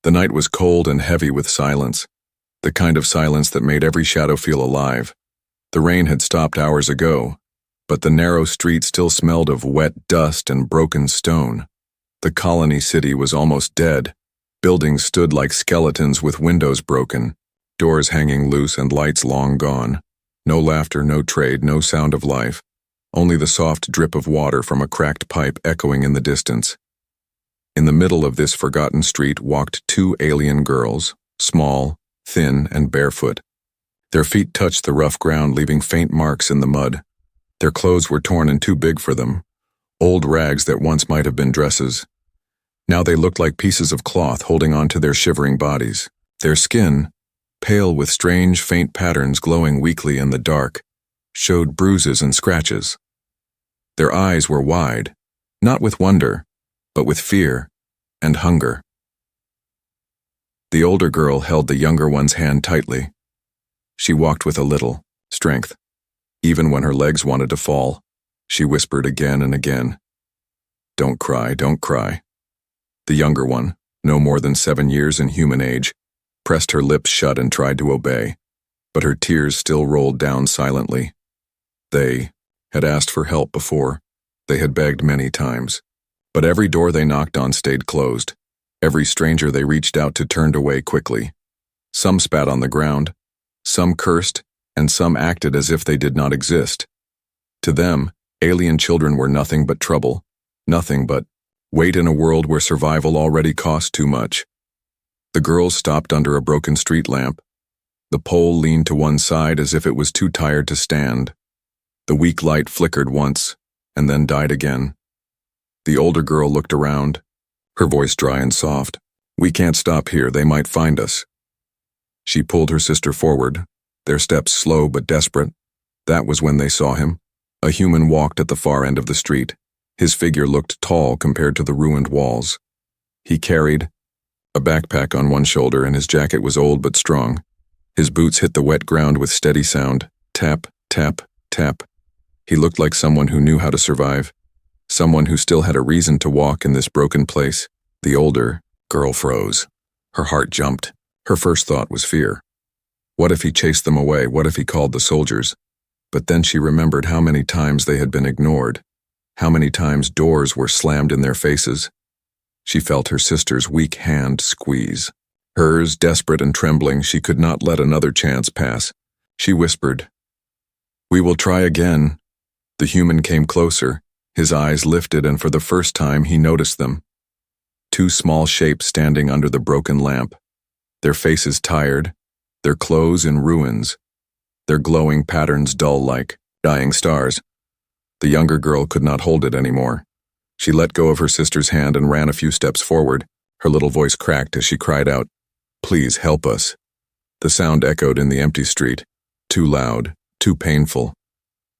The night was cold and heavy with silence, the kind of silence that made every shadow feel alive. The rain had stopped hours ago, but the narrow street still smelled of wet dust and broken stone. The colony city was almost dead. Buildings stood like skeletons with windows broken, doors hanging loose and lights long gone. No laughter, no trade, no sound of life. Only the soft drip of water from a cracked pipe echoing in the distance. In the middle of this forgotten street walked two alien girls, small, thin, and barefoot. Their feet touched the rough ground, leaving faint marks in the mud. Their clothes were torn and too big for them, old rags that once might have been dresses. Now they looked like pieces of cloth holding on to their shivering bodies. Their skin, pale with strange, faint patterns glowing weakly in the dark, showed bruises and scratches. Their eyes were wide, not with wonder, but with fear and hunger. The older girl held the younger one's hand tightly. She walked with a little strength. Even when her legs wanted to fall, she whispered again and again, "Don't cry, don't cry." The younger one, no more than 7 years in human age, pressed her lips shut and tried to obey, but her tears still rolled down silently. They had asked for help before. They had begged many times. But every door they knocked on stayed closed. Every stranger they reached out to turned away quickly. Some spat on the ground, some cursed, and some acted as if they did not exist. To them, alien children were nothing but trouble, nothing but weight in a world where survival already cost too much. The girls stopped under a broken street lamp. The pole leaned to one side as if it was too tired to stand. The weak light flickered once, and then died again. The older girl looked around, her voice dry and soft. "We can't stop here, they might find us." She pulled her sister forward, their steps slow but desperate. That was when they saw him. A human walked at the far end of the street. His figure looked tall compared to the ruined walls. He carried a backpack on one shoulder and his jacket was old but strong. His boots hit the wet ground with steady sound, tap, tap, tap. He looked like someone who knew how to survive, someone who still had a reason to walk in this broken place. The older girl froze. Her heart jumped. Her first thought was fear. What if he chased them away? What if he called the soldiers? But then she remembered how many times they had been ignored, how many times doors were slammed in their faces. She felt her sister's weak hand squeeze. Hers, desperate and trembling, she could not let another chance pass. She whispered, "We will try again." The human came closer. His eyes lifted, and for the first time he noticed them. Two small shapes standing under the broken lamp, their faces tired, their clothes in ruins, their glowing patterns dull like dying stars. The younger girl could not hold it anymore. She let go of her sister's hand and ran a few steps forward. Her little voice cracked as she cried out, "Please help us." The sound echoed in the empty street, too loud, too painful.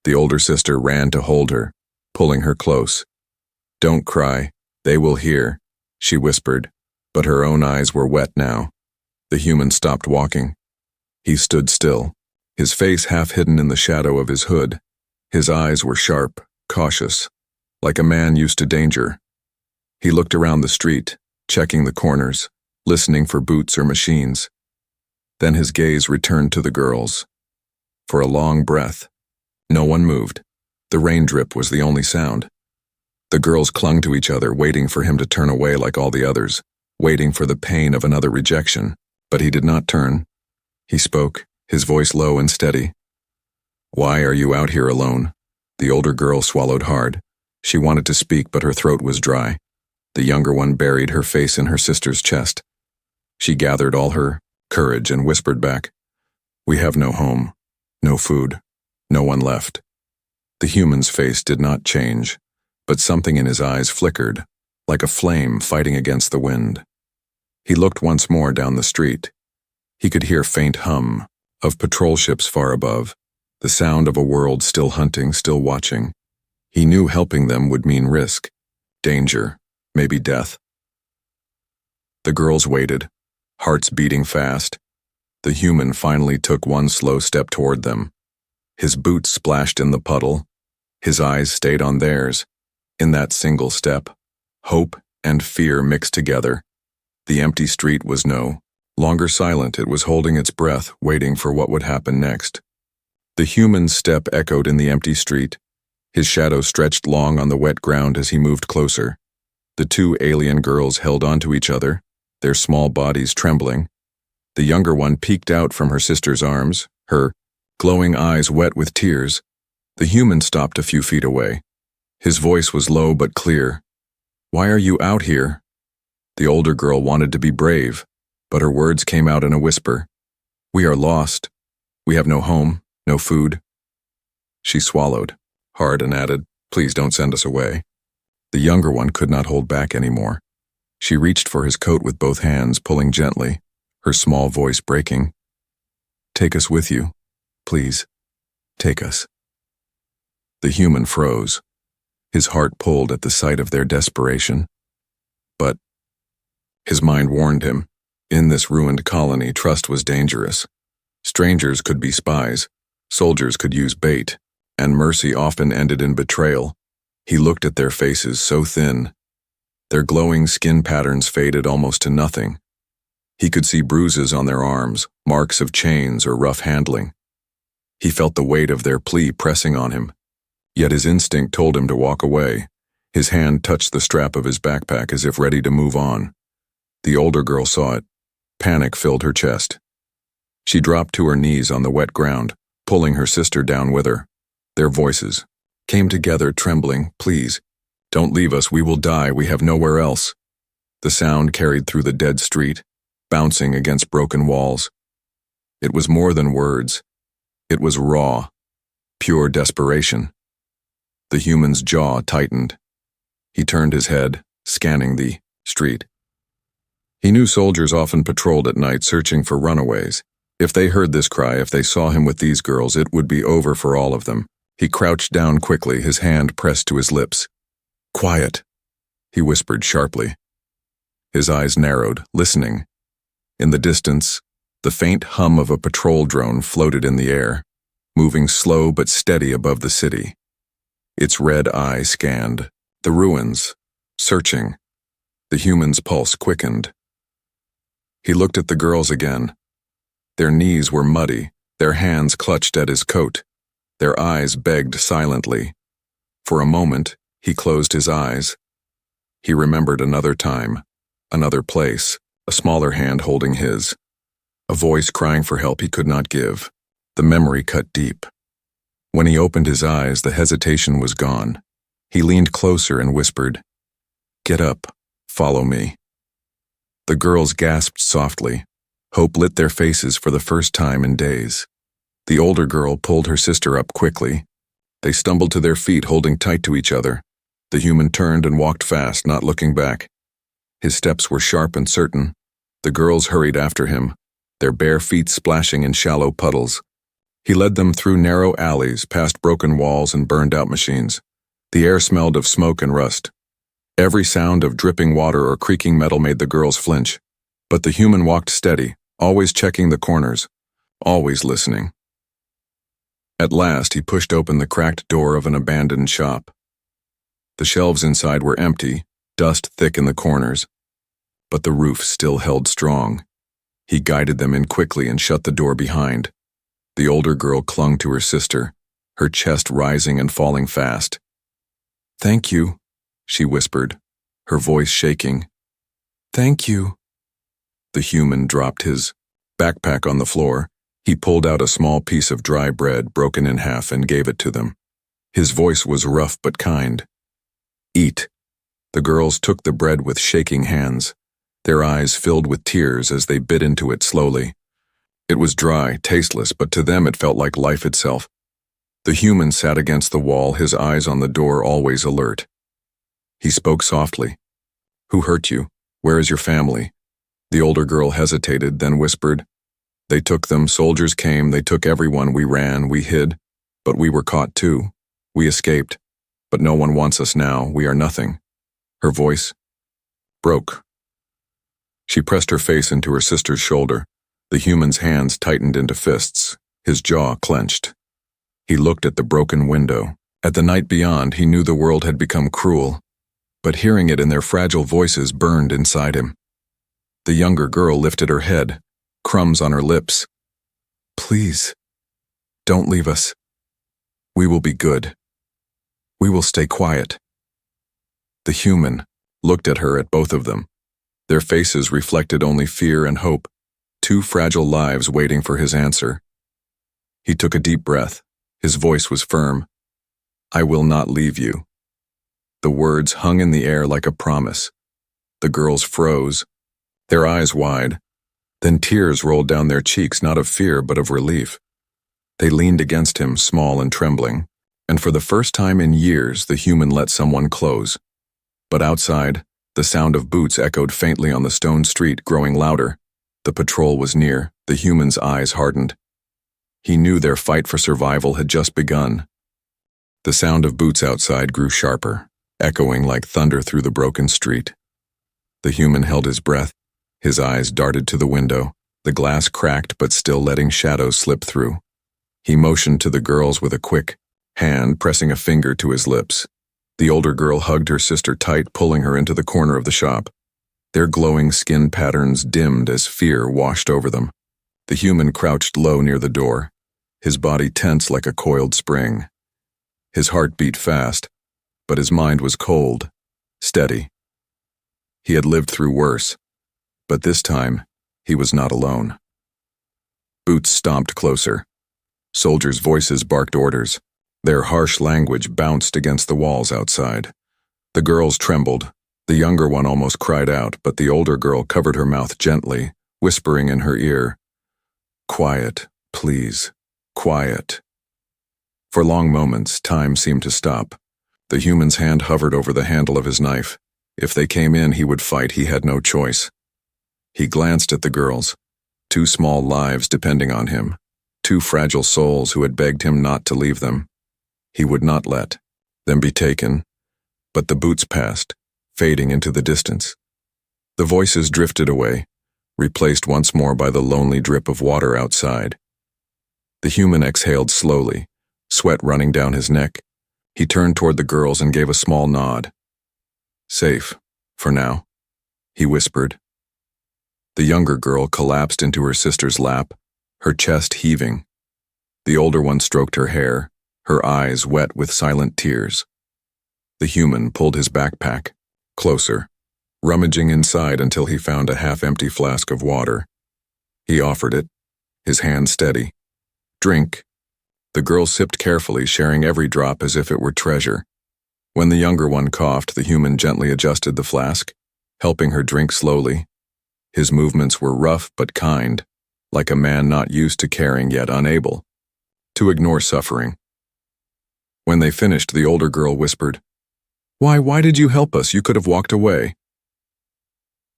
The older sister ran to hold her, pulling her close. "Don't cry, they will hear," she whispered, but her own eyes were wet now. The human stopped walking. He stood still, his face half hidden in the shadow of his hood. His eyes were sharp, cautious, like a man used to danger. He looked around the street, checking the corners, listening for boots or machines. Then his gaze returned to the girls. For a long breath, no one moved. The rain drip was the only sound. The girls clung to each other, waiting for him to turn away like all the others, waiting for the pain of another rejection. But he did not turn. He spoke, his voice low and steady. "Why are you out here alone?" The older girl swallowed hard. She wanted to speak, but her throat was dry. The younger one buried her face in her sister's chest. She gathered all her courage and whispered back, "We have no home, no food, no one left." The human's face did not change, but something in his eyes flickered, like a flame fighting against the wind. He looked once more down the street. He could hear faint hum of patrol ships far above, the sound of a world still hunting, still watching. He knew helping them would mean risk, danger, maybe death. The girls waited, hearts beating fast. The human finally took one slow step toward them. His boots splashed in the puddle. His eyes stayed on theirs. In that single step, hope and fear mixed together. The empty street was no longer silent. It was holding its breath, waiting for what would happen next. The human's step echoed in the empty street. His shadow stretched long on the wet ground as he moved closer. The two alien girls held onto each other, their small bodies trembling. The younger one peeked out from her sister's arms, her glowing eyes wet with tears. The human stopped a few feet away. His voice was low but clear. "Why are you out here?" The older girl wanted to be brave, but her words came out in a whisper. "We are lost. We have no home, no food." She swallowed hard and added, "Please don't send us away." The younger one could not hold back anymore. She reached for his coat with both hands, pulling gently, her small voice breaking. "Take us with you. Please, take us." The human froze. His heart pulled at the sight of their desperation. But his mind warned him, in this ruined colony, trust was dangerous. Strangers could be spies, soldiers could use bait, and mercy often ended in betrayal. He looked at their faces, so thin. Their glowing skin patterns faded almost to nothing. He could see bruises on their arms, marks of chains or rough handling. He felt the weight of their plea pressing on him. Yet his instinct told him to walk away. His hand touched the strap of his backpack as if ready to move on. The older girl saw it. Panic filled her chest. She dropped to her knees on the wet ground, pulling her sister down with her. Their voices came together, trembling. "Please, don't leave us. We will die. We have nowhere else." The sound carried through the dead street, bouncing against broken walls. It was more than words. It was raw, pure desperation. The human's jaw tightened. He turned his head, scanning the street. He knew soldiers often patrolled at night searching for runaways. If they heard this cry, if they saw him with these girls, it would be over for all of them. He crouched down quickly, his hand pressed to his lips. "Quiet," he whispered sharply. His eyes narrowed, listening. In the distance, the faint hum of a patrol drone floated in the air, moving slow but steady above the city. Its red eye scanned the ruins, searching. The human's pulse quickened. He looked at the girls again. Their knees were muddy, their hands clutched at his coat. Their eyes begged silently. For a moment, he closed his eyes. He remembered another time, another place, a smaller hand holding his. A voice crying for help he could not give. The memory cut deep. When he opened his eyes, the hesitation was gone. He leaned closer and whispered, "Get up, follow me." The girls gasped softly. Hope lit their faces for the first time in days. The older girl pulled her sister up quickly. They stumbled to their feet, holding tight to each other. The human turned and walked fast, not looking back. His steps were sharp and certain. The girls hurried after him, their bare feet splashing in shallow puddles. He led them through narrow alleys, past broken walls and burned-out machines. The air smelled of smoke and rust. Every sound of dripping water or creaking metal made the girls flinch. But the human walked steady, always checking the corners, always listening. At last, he pushed open the cracked door of an abandoned shop. The shelves inside were empty, dust thick in the corners, but the roof still held strong. He guided them in quickly and shut the door behind. The older girl clung to her sister, her chest rising and falling fast. "Thank you," she whispered, her voice shaking. "Thank you." The human dropped his backpack on the floor. He pulled out a small piece of dry bread broken in half and gave it to them. His voice was rough but kind. "Eat." The girls took the bread with shaking hands, their eyes filled with tears as they bit into it slowly. It was dry, tasteless, but to them it felt like life itself. The human sat against the wall, his eyes on the door, always alert. He spoke softly. "Who hurt you? Where is your family?" The older girl hesitated, then whispered, "They took them, soldiers came, they took everyone, we ran, we hid, but we were caught too. We escaped, but no one wants us now, we are nothing." Her voice broke. She pressed her face into her sister's shoulder. The human's hands tightened into fists, his jaw clenched. He looked at the broken window. At the night beyond, he knew the world had become cruel, but hearing it in their fragile voices burned inside him. The younger girl lifted her head, crumbs on her lips. Please, don't leave us. We will be good. We will stay quiet. The human looked at both of them. Their faces reflected only fear and hope, two fragile lives waiting for his answer. He took a deep breath. His voice was firm. I will not leave you. The words hung in the air like a promise. The girls froze, their eyes wide. Then tears rolled down their cheeks, not of fear but of relief. They leaned against him, small and trembling, and for the first time in years the human let someone close. But outside, the sound of boots echoed faintly on the stone street, growing louder. The patrol was near. The human's eyes hardened. He knew their fight for survival had just begun. The sound of boots outside grew sharper, echoing like thunder through the broken street. The human held his breath. His eyes darted to the window, the glass cracked but still letting shadows slip through. He motioned to the girls with a quick hand, pressing a finger to his lips. The older girl hugged her sister tight, pulling her into the corner of the shop. Their glowing skin patterns dimmed as fear washed over them. The human crouched low near the door, his body tense like a coiled spring. His heart beat fast, but his mind was cold, steady. He had lived through worse, but this time he was not alone. Boots stomped closer. Soldiers' voices barked orders. Their harsh language bounced against the walls outside. The girls trembled. The younger one almost cried out, but the older girl covered her mouth gently, whispering in her ear, "Quiet, please, quiet." For long moments, time seemed to stop. The human's hand hovered over the handle of his knife. If they came in, he would fight. He had no choice. He glanced at the girls, two small lives depending on him, two fragile souls who had begged him not to leave them. He would not let them be taken, but the boots passed, fading into the distance. The voices drifted away, replaced once more by the lonely drip of water outside. The human exhaled slowly, sweat running down his neck. He turned toward the girls and gave a small nod. "Safe, for now," he whispered. The younger girl collapsed into her sister's lap, her chest heaving. The older one stroked her hair, her eyes wet with silent tears. The human pulled his backpack closer, rummaging inside until he found a half-empty flask of water. He offered it, his hand steady. "Drink." The girl sipped carefully, sharing every drop as if it were treasure. When the younger one coughed, the human gently adjusted the flask, helping her drink slowly. His movements were rough but kind, like a man not used to caring yet unable to ignore suffering. When they finished, the older girl whispered, Why did you help us? You could have walked away."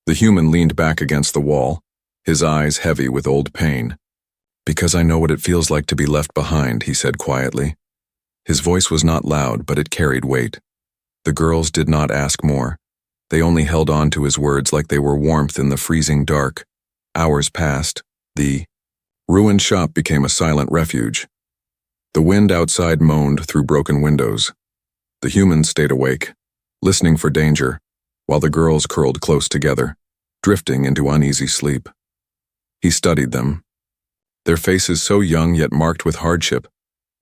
The human leaned back against the wall, his eyes heavy with old pain. "Because I know what it feels like to be left behind," he said quietly. His voice was not loud, but it carried weight. The girls did not ask more. They only held on to his words like they were warmth in the freezing dark. Hours passed. The ruined shop became a silent refuge. The wind outside moaned through broken windows. The humans stayed awake, listening for danger, while the girls curled close together, drifting into uneasy sleep. He studied them, their faces so young yet marked with hardship.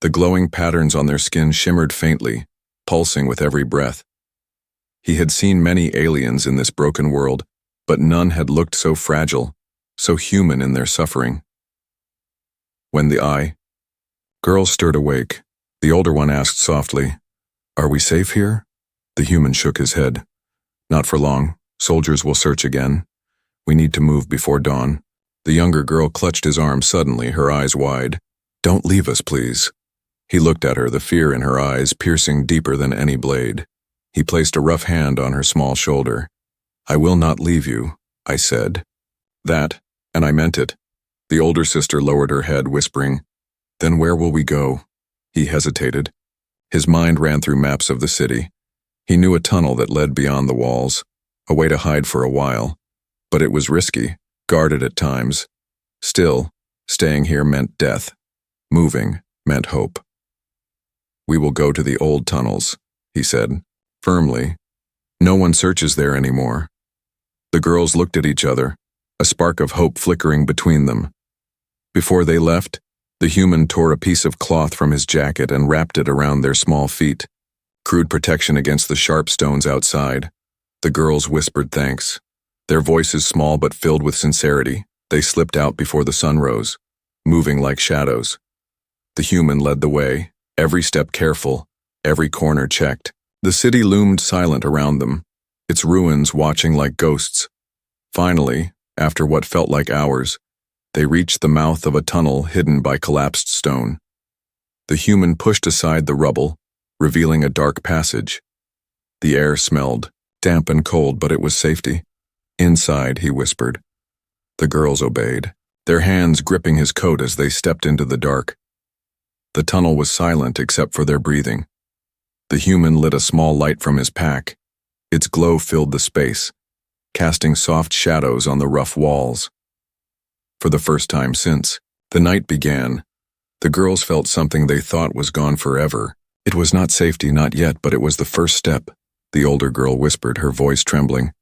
The glowing patterns on their skin shimmered faintly, pulsing with every breath. He had seen many aliens in this broken world, but none had looked so fragile, so human in their suffering. When the girls stirred awake, the older one asked softly, "Are we safe here?" The human shook his head. "Not for long. Soldiers will search again. We need to move before dawn." The younger girl clutched his arm suddenly, her eyes wide. "Don't leave us, please." He looked at her, the fear in her eyes piercing deeper than any blade. He placed a rough hand on her small shoulder. "I will not leave you," I said. That, and I meant it. The older sister lowered her head, whispering, "Then where will we go?" He hesitated. His mind ran through maps of the city. He knew a tunnel that led beyond the walls, a way to hide for a while. But it was risky, guarded at times. Still, staying here meant death. Moving meant hope. "We will go to the old tunnels," he said, firmly. "No one searches there anymore." The girls looked at each other, a spark of hope flickering between them. Before they left, the human tore a piece of cloth from his jacket and wrapped it around their small feet, crude protection against the sharp stones outside. The girls whispered thanks. Their voices small but filled with sincerity. They slipped out before the sun rose, moving like shadows. The human led the way, every step careful, every corner checked. The city loomed silent around them, its ruins watching like ghosts. Finally, after what felt like hours, they reached the mouth of a tunnel hidden by collapsed stone. The human pushed aside the rubble, revealing a dark passage. The air smelled, damp and cold, but it was safety. Inside, he whispered. The girls obeyed, their hands gripping his coat as they stepped into the dark. The tunnel was silent except for their breathing. The human lit a small light from his pack. Its glow filled the space, casting soft shadows on the rough walls. For the first time since the night began, the girls felt something they thought was gone forever. It was not safety, not yet, but it was the first step, the older girl whispered, her voice trembling.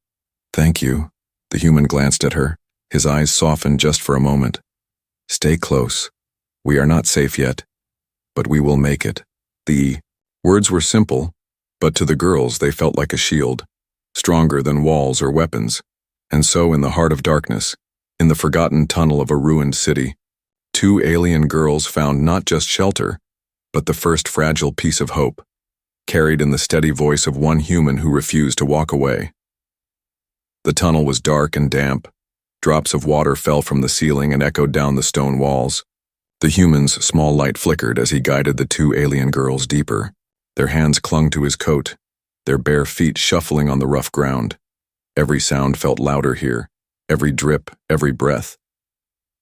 Thank you. The human glanced at her, his eyes softened just for a moment. Stay close. We are not safe yet, but we will make it. The words were simple, but to the girls they felt like a shield, stronger than walls or weapons. And so in the heart of darkness, in the forgotten tunnel of a ruined city, two alien girls found not just shelter, but the first fragile piece of hope, carried in the steady voice of one human who refused to walk away. The tunnel was dark and damp. Drops of water fell from the ceiling and echoed down the stone walls. The human's small light flickered as he guided the two alien girls deeper. Their hands clung to his coat, their bare feet shuffling on the rough ground. Every sound felt louder here, every drip, every breath.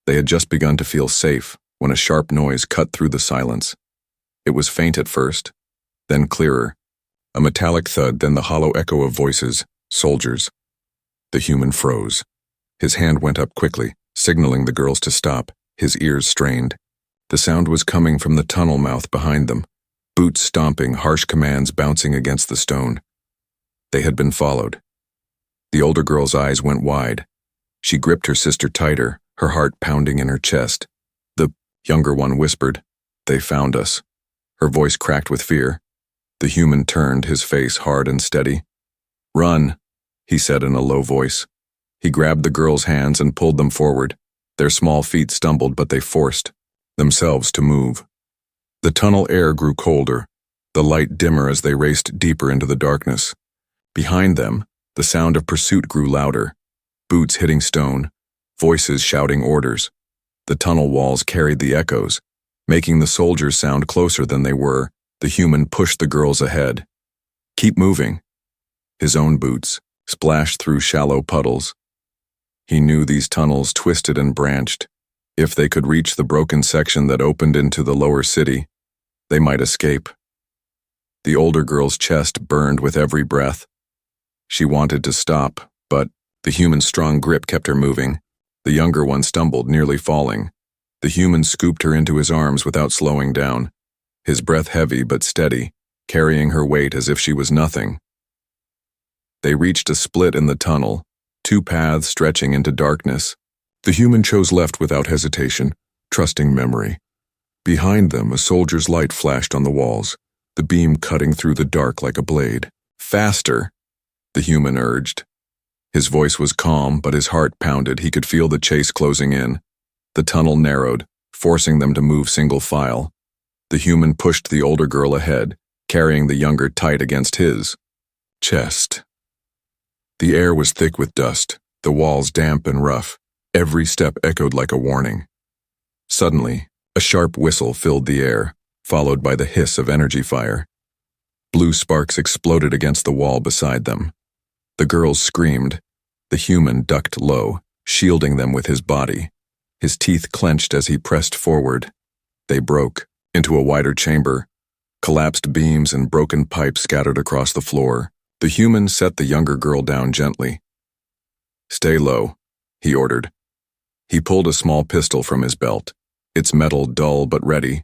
They had just begun to feel safe when a sharp noise cut through the silence. It was faint at first, then clearer. A metallic thud, then the hollow echo of voices, soldiers. The human froze. His hand went up quickly, signaling the girls to stop, his ears strained. The sound was coming from the tunnel mouth behind them, boots stomping, harsh commands bouncing against the stone. They had been followed. The older girl's eyes went wide. She gripped her sister tighter, her heart pounding in her chest. The younger one whispered, "They found us." Her voice cracked with fear. The human turned, his face hard and steady. "Run," he said in a low voice. He grabbed the girls' hands and pulled them forward. Their small feet stumbled, but they forced themselves to move. The tunnel air grew colder, the light dimmer as they raced deeper into the darkness. Behind them, the sound of pursuit grew louder, boots hitting stone, voices shouting orders. The tunnel walls carried the echoes, making the soldiers sound closer than they were. The human pushed the girls ahead. "Keep moving." His own boots splashed through shallow puddles. He knew these tunnels twisted and branched. If they could reach the broken section that opened into the lower city, they might escape. The older girl's chest burned with every breath. She wanted to stop, but the human's strong grip kept her moving. The younger one stumbled, nearly falling. The human scooped her into his arms without slowing down, his breath heavy but steady, carrying her weight as if she was nothing. They reached a split in the tunnel, two paths stretching into darkness. The human chose left without hesitation, trusting memory. Behind them, a soldier's light flashed on the walls, the beam cutting through the dark like a blade. "Faster," the human urged. His voice was calm, but his heart pounded. He could feel the chase closing in. The tunnel narrowed, forcing them to move single file. The human pushed the older girl ahead, carrying the younger tight against his chest. The air was thick with dust, the walls damp and rough. Every step echoed like a warning. Suddenly, a sharp whistle filled the air, followed by the hiss of energy fire. Blue sparks exploded against the wall beside them. The girls screamed. The human ducked low, shielding them with his body. His teeth clenched as he pressed forward. They broke into a wider chamber. Collapsed beams and broken pipes scattered across the floor. The human set the younger girl down gently. "Stay low," he ordered. He pulled a small pistol from his belt, its metal dull but ready.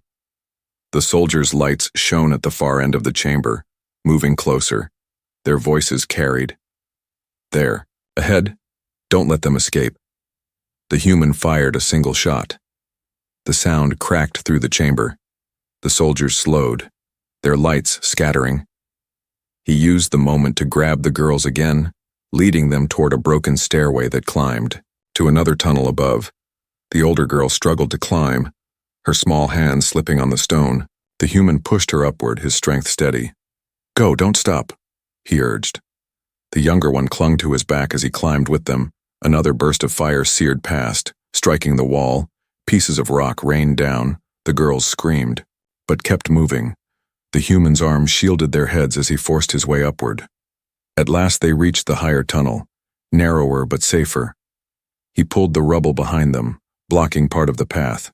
The soldiers' lights shone at the far end of the chamber, moving closer. Their voices carried. "There, ahead. Don't let them escape." The human fired a single shot. The sound cracked through the chamber. The soldiers slowed, their lights scattering. He used the moment to grab the girls again, leading them toward a broken stairway that climbed to another tunnel above. The older girl struggled to climb, her small hands slipping on the stone. The human pushed her upward, his strength steady. "Go, don't stop," he urged. The younger one clung to his back as he climbed with them. Another burst of fire seared past, striking the wall. Pieces of rock rained down. The girls screamed, but kept moving. The human's arms shielded their heads as he forced his way upward. At last they reached the higher tunnel, narrower but safer. He pulled the rubble behind them, blocking part of the path.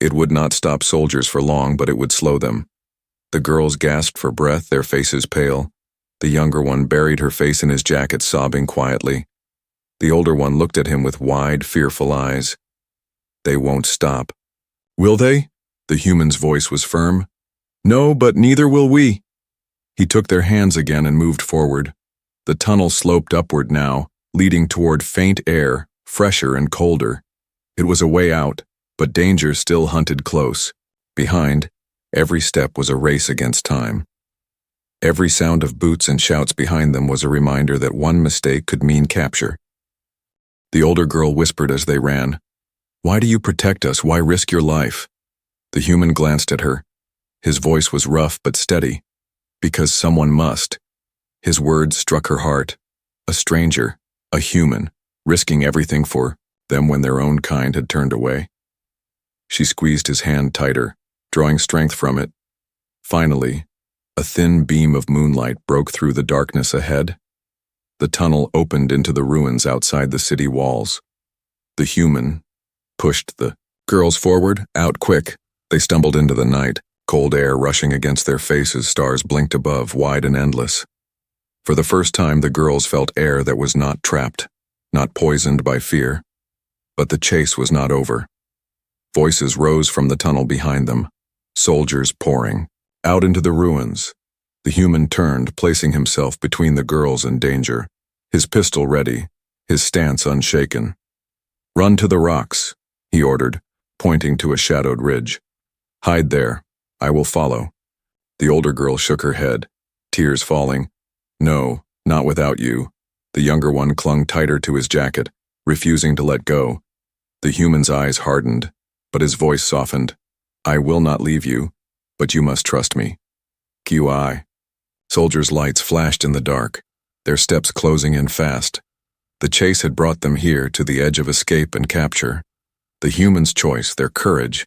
It would not stop soldiers for long, but it would slow them. The girls gasped for breath, their faces pale. The younger one buried her face in his jacket, sobbing quietly. The older one looked at him with wide, fearful eyes. "They won't stop." "Will they?" The human's voice was firm. "No, but neither will we." He took their hands again and moved forward. The tunnel sloped upward now, leading toward faint air, fresher and colder. It was a way out, but danger still hunted close. Behind, every step was a race against time. Every sound of boots and shouts behind them was a reminder that one mistake could mean capture. The older girl whispered as they ran, "Why do you protect us? Why risk your life?" The human glanced at her. His voice was rough but steady. "Because someone must." His words struck her heart. A stranger, a human, risking everything for them when their own kind had turned away. She squeezed his hand tighter, drawing strength from it. Finally, a thin beam of moonlight broke through the darkness ahead. The tunnel opened into the ruins outside the city walls. The human pushed the girls forward, out quick. They stumbled into the night, cold air rushing against their faces, stars blinked above, wide and endless. For the first time, the girls felt air that was not trapped, not poisoned by fear. But the chase was not over. Voices rose from the tunnel behind them, soldiers pouring out into the ruins. The human turned, placing himself between the girls and danger, his pistol ready, his stance unshaken. "Run to the rocks," he ordered, pointing to a shadowed ridge. "Hide there. I will follow." The older girl shook her head, tears falling. "No, not without you." The younger one clung tighter to his jacket, refusing to let go. The human's eyes hardened, but his voice softened. "I will not leave you, but you must trust me." QI. Soldiers' lights flashed in the dark, their steps closing in fast. The chase had brought them here to the edge of escape and capture. The human's choice, their courage,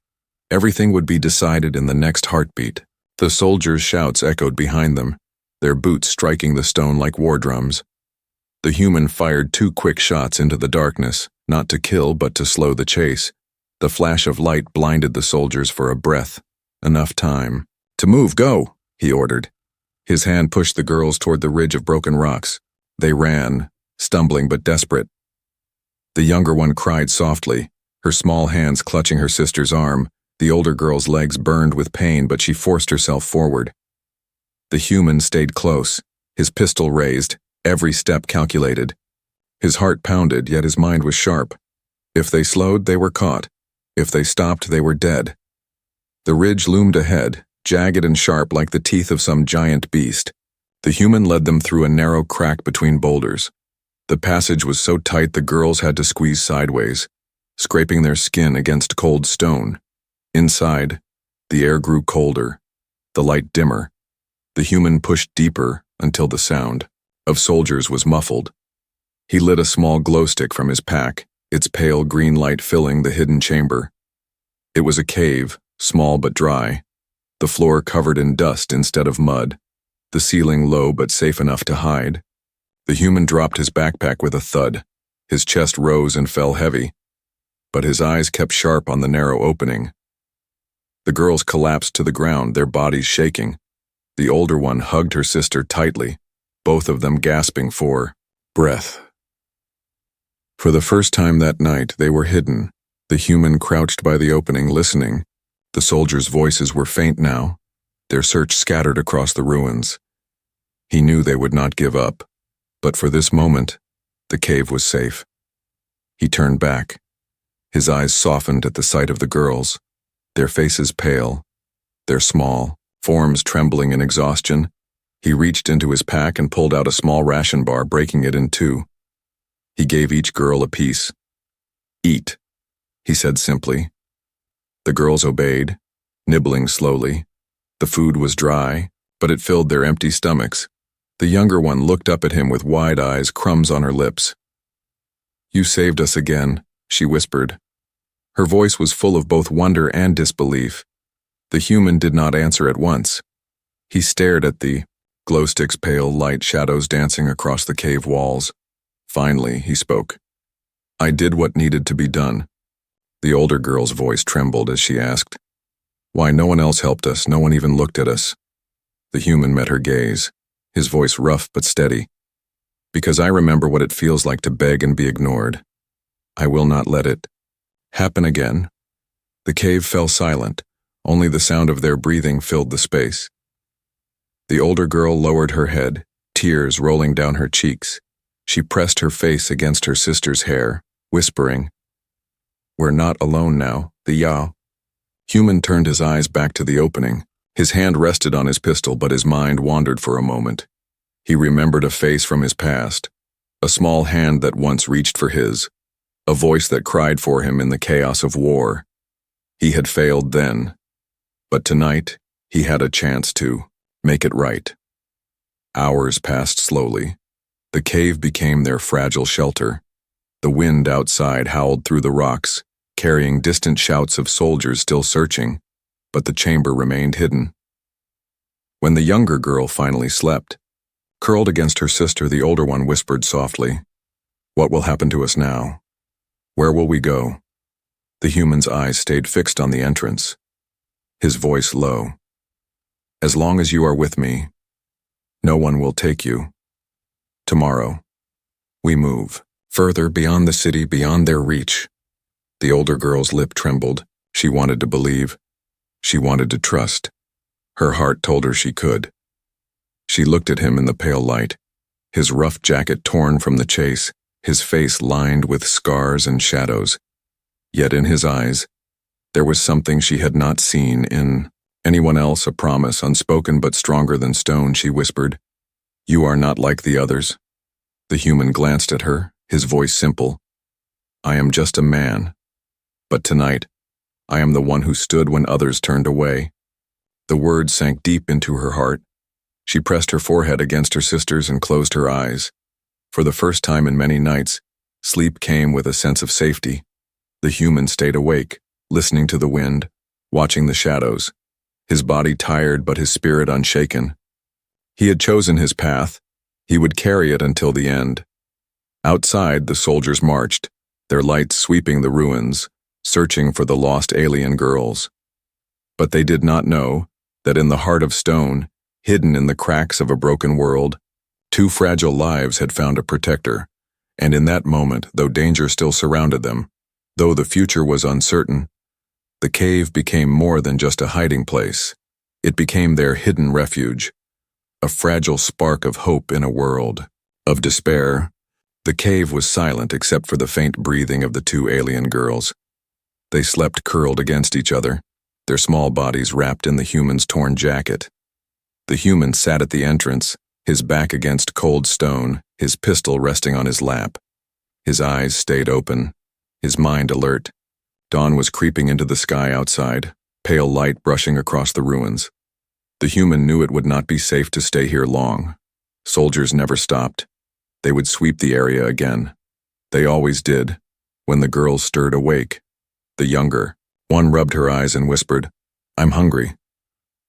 everything would be decided in the next heartbeat. The soldiers' shouts echoed behind them, their boots striking the stone like war drums. The human fired 2 quick shots into the darkness, not to kill but to slow the chase. The flash of light blinded the soldiers for a breath, enough time. "To move, go," he ordered. His hand pushed the girls toward the ridge of broken rocks. They ran, stumbling but desperate. The younger one cried softly, her small hands clutching her sister's arm. The older girl's legs burned with pain, but she forced herself forward. The human stayed close, his pistol raised, every step calculated. His heart pounded, yet his mind was sharp. If they slowed, they were caught. If they stopped, they were dead. The ridge loomed ahead, jagged and sharp like the teeth of some giant beast. The human led them through a narrow crack between boulders. The passage was so tight the girls had to squeeze sideways, scraping their skin against cold stone. Inside, the air grew colder, the light dimmer. The human pushed deeper until the sound of soldiers was muffled. He lit a small glow stick from his pack, its pale green light filling the hidden chamber. It was a cave, small but dry, the floor covered in dust instead of mud, the ceiling low but safe enough to hide. The human dropped his backpack with a thud. His chest rose and fell heavy, but his eyes kept sharp on the narrow opening. The girls collapsed to the ground, their bodies shaking. The older one hugged her sister tightly, both of them gasping for breath. For the first time that night, they were hidden. The human crouched by the opening, listening. The soldiers' voices were faint now, their search scattered across the ruins. He knew they would not give up, but for this moment, the cave was safe. He turned back. His eyes softened at the sight of the girls, their faces pale, their small forms trembling in exhaustion. He reached into his pack and pulled out a small ration bar, breaking it in two. He gave each girl a piece. "Eat," he said simply. The girls obeyed, nibbling slowly. The food was dry, but it filled their empty stomachs. The younger one looked up at him with wide eyes, crumbs on her lips. "You saved us again," she whispered. Her voice was full of both wonder and disbelief. The human did not answer at once. He stared at the glow stick's pale light shadows dancing across the cave walls. Finally, he spoke. "I did what needed to be done." The older girl's voice trembled as she asked, "Why, no one else helped us, no one even looked at us." The human met her gaze, his voice rough but steady. "Because I remember what it feels like to beg and be ignored. I will not let it happen again." The cave fell silent. Only the sound of their breathing filled the space. The older girl lowered her head, tears rolling down her cheeks. She pressed her face against her sister's hair, whispering, "We're not alone now, the Yao." Human turned his eyes back to the opening. His hand rested on his pistol, but his mind wandered for a moment. He remembered a face from his past, a small hand that once reached for his, a voice that cried for him in the chaos of war. He had failed then, but tonight he had a chance to make it right. Hours passed slowly. The cave became their fragile shelter. The wind outside howled through the rocks, carrying distant shouts of soldiers still searching, but the chamber remained hidden. When the younger girl finally slept, curled against her sister, the older one whispered softly, "What will happen to us now? Where will we go?" The human's eyes stayed fixed on the entrance, his voice low. "As long as you are with me, no one will take you. Tomorrow, we move, further beyond the city, beyond their reach." The older girl's lip trembled. She wanted to believe. She wanted to trust. Her heart told her she could. She looked at him in the pale light, his rough jacket torn from the chase, his face lined with scars and shadows. Yet in his eyes, there was something she had not seen in anyone else, a promise unspoken but stronger than stone. She whispered, "You are not like the others." The human glanced at her, his voice simple. "I am just a man. But tonight, I am the one who stood when others turned away." The words sank deep into her heart. She pressed her forehead against her sister's and closed her eyes. For the first time in many nights, sleep came with a sense of safety. The human stayed awake, listening to the wind, watching the shadows, his body tired but his spirit unshaken. He had chosen his path. He would carry it until the end. Outside, the soldiers marched, their lights sweeping the ruins, searching for the lost alien girls. But they did not know that in the heart of stone, hidden in the cracks of a broken world, two fragile lives had found a protector. And in that moment, though danger still surrounded them, though the future was uncertain, the cave became more than just a hiding place. It became their hidden refuge, a fragile spark of hope in a world of despair. The cave was silent except for the faint breathing of the two alien girls. They slept curled against each other, their small bodies wrapped in the human's torn jacket. The human sat at the entrance, his back against cold stone, his pistol resting on his lap. His eyes stayed open, his mind alert. Dawn was creeping into the sky outside, pale light brushing across the ruins. The human knew it would not be safe to stay here long. Soldiers never stopped. They would sweep the area again. They always did, when the girls stirred awake. The younger one rubbed her eyes and whispered, "I'm hungry."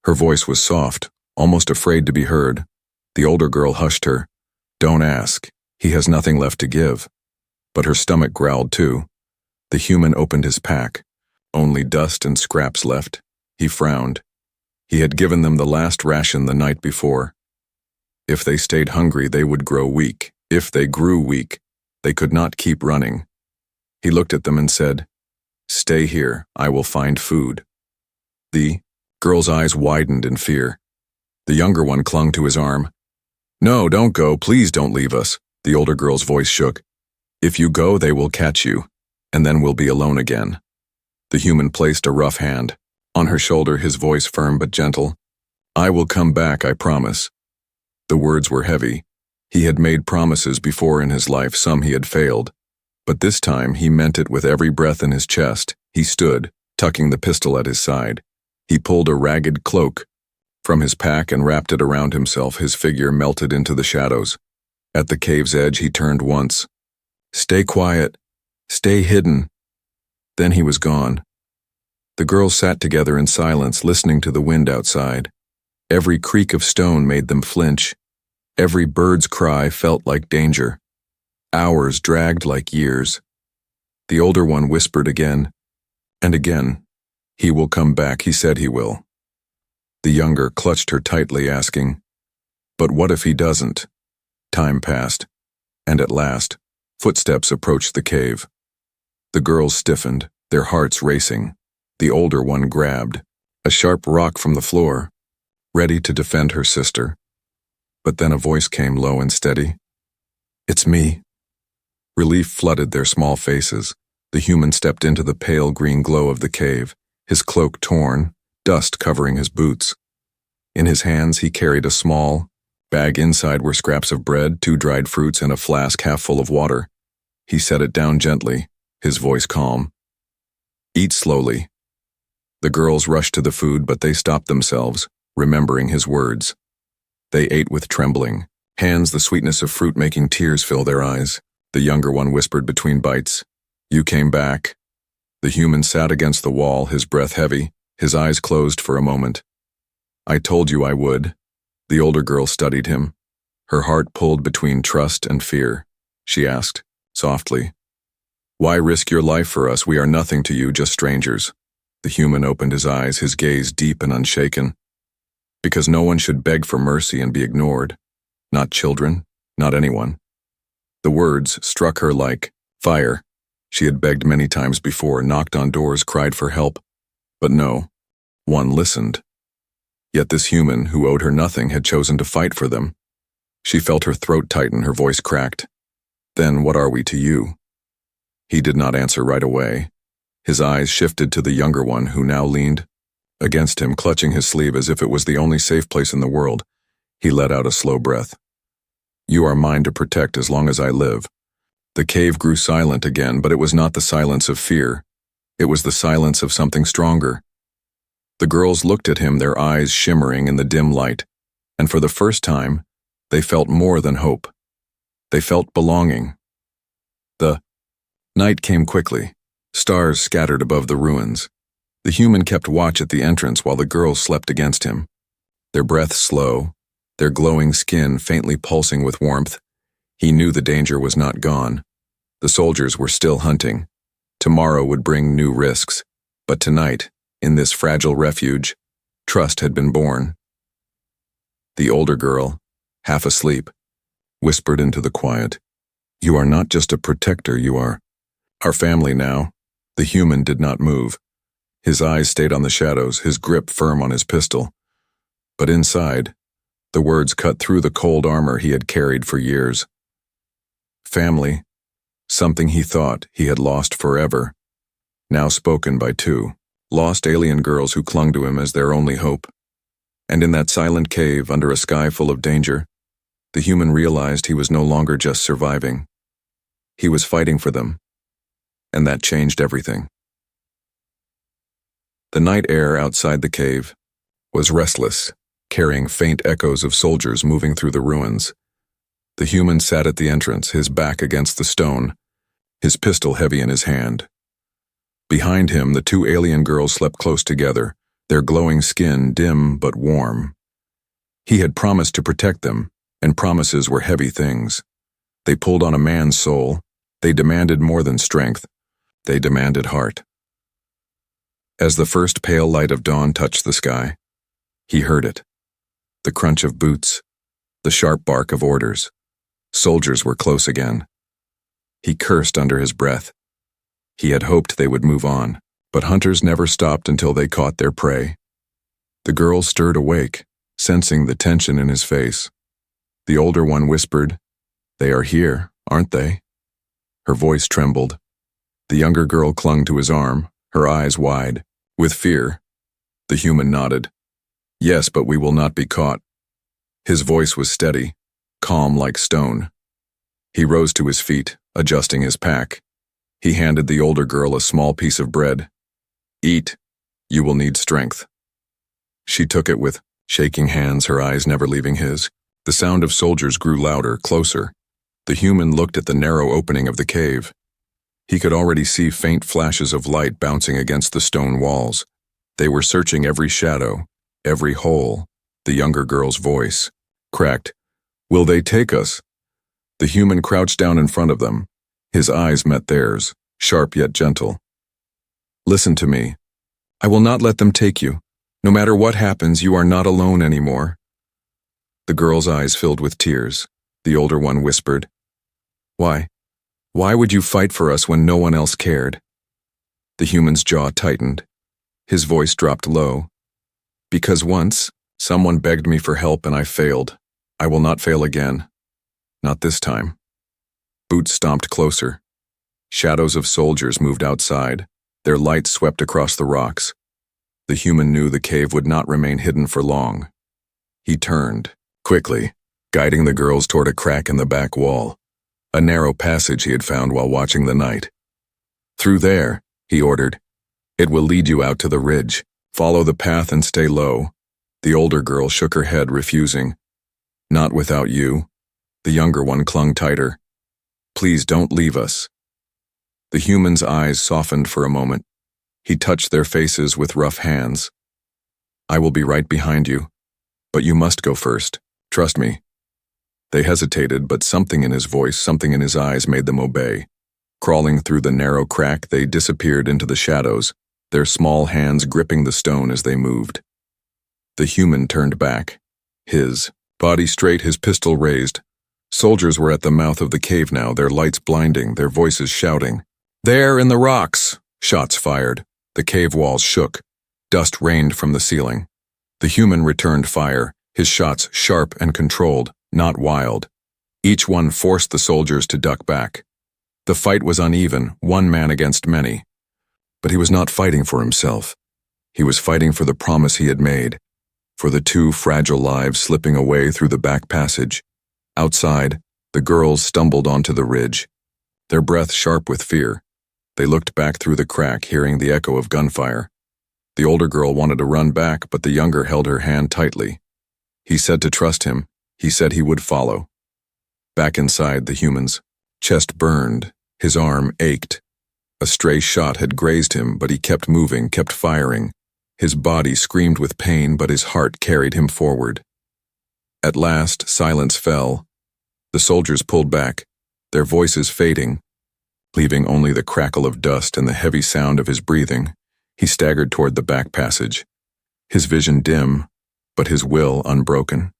Her voice was soft, almost afraid to be heard. The older girl hushed her. "Don't ask. He has nothing left to give." But her stomach growled too. The human opened his pack. Only dust and scraps left. He frowned. He had given them the last ration the night before. If they stayed hungry, they would grow weak. If they grew weak, they could not keep running. He looked at them and said, "Stay here, I will find food." The girl's eyes widened in fear. The younger one clung to his arm. "No, don't go, please don't leave us." The older girl's voice shook. "If you go, they will catch you. and then we'll be alone again." The human placed a rough hand on her shoulder, his voice firm but gentle. "I will come back, I promise." The words were heavy. He had made promises before in his life, some he had failed. But this time he meant it with every breath in his chest. He stood, tucking the pistol at his side. He pulled a ragged cloak from his pack and wrapped it around himself. His figure melted into the shadows. At the cave's edge he turned once. "Stay quiet. Stay hidden." Then he was gone. The girls sat together in silence, listening to the wind outside. Every creak of stone made them flinch. Every bird's cry felt like danger. Hours dragged like years. The older one whispered again and again. "He will come back, he said he will." The younger clutched her tightly, asking, "But what if he doesn't?" Time passed, and at last, footsteps approached the cave. The girls stiffened, their hearts racing. The older one grabbed a sharp rock from the floor, ready to defend her sister. But then a voice came low and steady. "It's me." Relief flooded their small faces. The human stepped into the pale green glow of the cave, his cloak torn, dust covering his boots. In his hands he carried a small bag. Inside were scraps of bread, 2 dried fruits, and a flask half full of water. He set it down gently, his voice calm. "Eat slowly." The girls rushed to the food, but they stopped themselves, remembering his words. They ate with trembling hands, the sweetness of fruit making tears fill their eyes. The younger one whispered between bites, "You came back." The human sat against the wall, his breath heavy, his eyes closed for a moment. "I told you I would." The older girl studied him. Her heart pulled between trust and fear. She asked, softly, "Why risk your life for us? We are nothing to you, just strangers." The human opened his eyes, his gaze deep and unshaken. "Because no one should beg for mercy and be ignored. Not children, not anyone." The words struck her like fire. She had begged many times before, knocked on doors, cried for help. But no one listened. Yet this human, who owed her nothing, had chosen to fight for them. She felt her throat tighten, her voice cracked. "Then what are we to you?" He did not answer right away. His eyes shifted to the younger one, who now leaned against him, clutching his sleeve as if it was the only safe place in the world. He let out a slow breath. "You are mine to protect as long as I live." The cave grew silent again, but it was not the silence of fear. It was the silence of something stronger. The girls looked at him, their eyes shimmering in the dim light, and for the first time, they felt more than hope. They felt belonging. The night came quickly. Stars scattered above the ruins. The human kept watch at the entrance while the girls slept against him. Their breath slow, their glowing skin faintly pulsing with warmth. He knew the danger was not gone. The soldiers were still hunting. Tomorrow would bring new risks, but tonight, in this fragile refuge, trust had been born. The older girl, half asleep, whispered into the quiet, "You are not just a protector, you are our family now." The human did not move. His eyes stayed on the shadows, his grip firm on his pistol. But inside, the words cut through the cold armor he had carried for years. Family, something he thought he had lost forever, now spoken by 2 lost alien girls who clung to him as their only hope. And in that silent cave, under a sky full of danger, the human realized he was no longer just surviving. He was fighting for them, and that changed everything. The night air outside the cave was restless, carrying faint echoes of soldiers moving through the ruins. The human sat at the entrance, his back against the stone, his pistol heavy in his hand. Behind him, the 2 alien girls slept close together, their glowing skin dim but warm. He had promised to protect them, and promises were heavy things. They pulled on a man's soul. They demanded more than strength. They demanded heart. As the first pale light of dawn touched the sky, he heard it. The crunch of boots, the sharp bark of orders. Soldiers were close again. He cursed under his breath. He had hoped they would move on, but hunters never stopped until they caught their prey. The girl stirred awake, sensing the tension in his face. The older one whispered, "They are here, aren't they?" Her voice trembled. The younger girl clung to his arm, her eyes wide, with fear. The human nodded. Yes, but we will not be caught. His voice was steady, calm like stone. He rose to his feet, adjusting his pack. He handed the older girl a small piece of bread. Eat. You will need strength. She took it with shaking hands, her eyes never leaving his. The sound of soldiers grew louder, closer. The human looked at the narrow opening of the cave. He could already see faint flashes of light bouncing against the stone walls. They were searching every shadow, every hole. The younger girl's voice cracked. Will they take us? The human crouched down in front of them. His eyes met theirs, sharp yet gentle. Listen to me. I will not let them take you. No matter what happens, you are not alone anymore. The girl's eyes filled with tears. The older one whispered, Why? Why would you fight for us when no one else cared? The human's jaw tightened. His voice dropped low. Because once, someone begged me for help and I failed. I will not fail again. Not this time. Boots stomped closer. Shadows of soldiers moved outside. Their light swept across the rocks. The human knew the cave would not remain hidden for long. He turned, quickly, guiding the girls toward a crack in the back wall, a narrow passage he had found while watching the night. Through there, he ordered. It will lead you out to the ridge. Follow the path and stay low. The older girl shook her head, refusing. Not without you. The younger one clung tighter. Please don't leave us. The human's eyes softened for a moment. He touched their faces with rough hands. I will be right behind you. But you must go first. Trust me. They hesitated, but something in his voice, something in his eyes made them obey. Crawling through the narrow crack, they disappeared into the shadows, their small hands gripping the stone as they moved. The human turned back, his body straight, his pistol raised. Soldiers were at the mouth of the cave now, their lights blinding, their voices shouting. There in the rocks! Shots fired. The cave walls shook. Dust rained from the ceiling. The human returned fire, his shots sharp and controlled, not wild. Each one forced the soldiers to duck back. The fight was uneven, one man against many. But he was not fighting for himself. He was fighting for the promise he had made, for the two fragile lives slipping away through the back passage. Outside, the girls stumbled onto the ridge, their breath sharp with fear. They looked back through the crack, hearing the echo of gunfire. The older girl wanted to run back, but the younger held her hand tightly. He said to trust him. He said he would follow. Back inside, the human's chest burned. His arm ached. A stray shot had grazed him, but he kept moving, kept firing. His body screamed with pain, but his heart carried him forward. At last, silence fell. The soldiers pulled back, their voices fading, leaving only the crackle of dust and the heavy sound of his breathing. He staggered toward the back passage, his vision dim, but his will unbroken.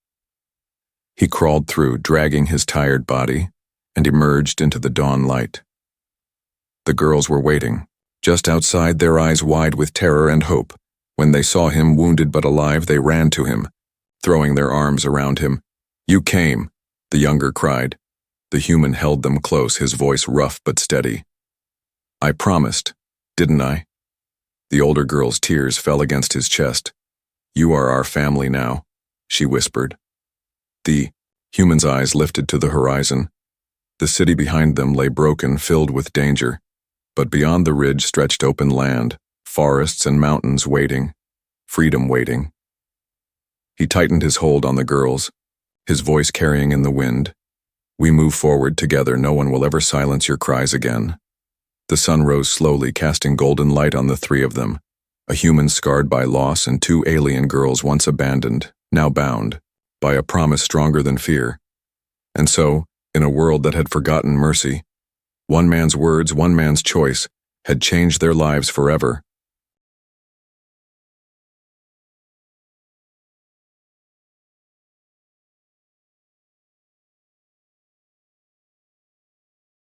He crawled through, dragging his tired body, and emerged into the dawn light. The girls were waiting, just outside, their eyes wide with terror and hope. When they saw him, wounded but alive, they ran to him, throwing their arms around him. You came, the younger cried. The human held them close, his voice rough but steady. I promised, didn't I? The older girl's tears fell against his chest. You are our family now, she whispered. The human's eyes lifted to the horizon. The city behind them lay broken, filled with danger. But beyond the ridge stretched open land, forests and mountains waiting, freedom waiting. He tightened his hold on the girls, his voice carrying in the wind. We move forward together. No one will ever silence your cries again. The sun rose slowly, casting golden light on the three of them, a human scarred by loss and two alien girls once abandoned, now bound, by a promise stronger than fear. And so, in a world that had forgotten mercy, one man's words, one man's choice, had changed their lives forever.